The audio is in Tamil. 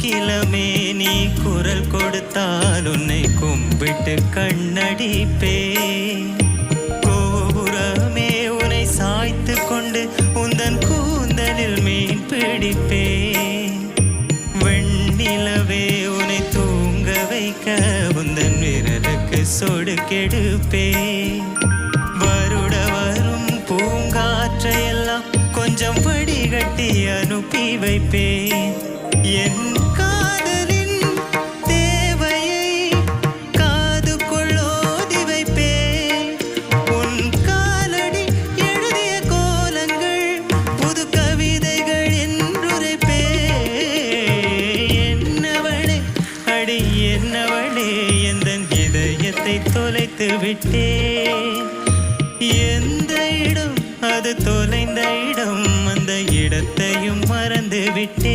கோகிலமே நீ குரல் கொடுத்தால் உன்னை கும்பிட்டு கண்ணடிப்பே. கோபுரமே உன்னை சாய்த்து கொண்டு உந்தன் கூந்தலில் மீன் பிடிப்பே. வெண்ணிலவே உன்னை தூங்க வைக்க உந்தன் விரலுக்கு சொடுக்கெடுப்பே. வருட வரும் பூங்காற்றையெல்லாம் கொஞ்சம் வடிகட்டி அனுப்பி வைப்பேன். என் காதலின் தேவையை காதுக்குள் ஓதி வைப்பேன். உன் காலடி எழுதிய கோலங்கள் புது கவிதைகள் என்றுரைப்பேன். என்னவளே அடி என்னவளே எந்தன் இதயத்தை தொலைத்து விட்டேன். எந்த இடம் அது தொலைந்த இடம், அந்த இடத்தையும் மறந்து விட்டேன்.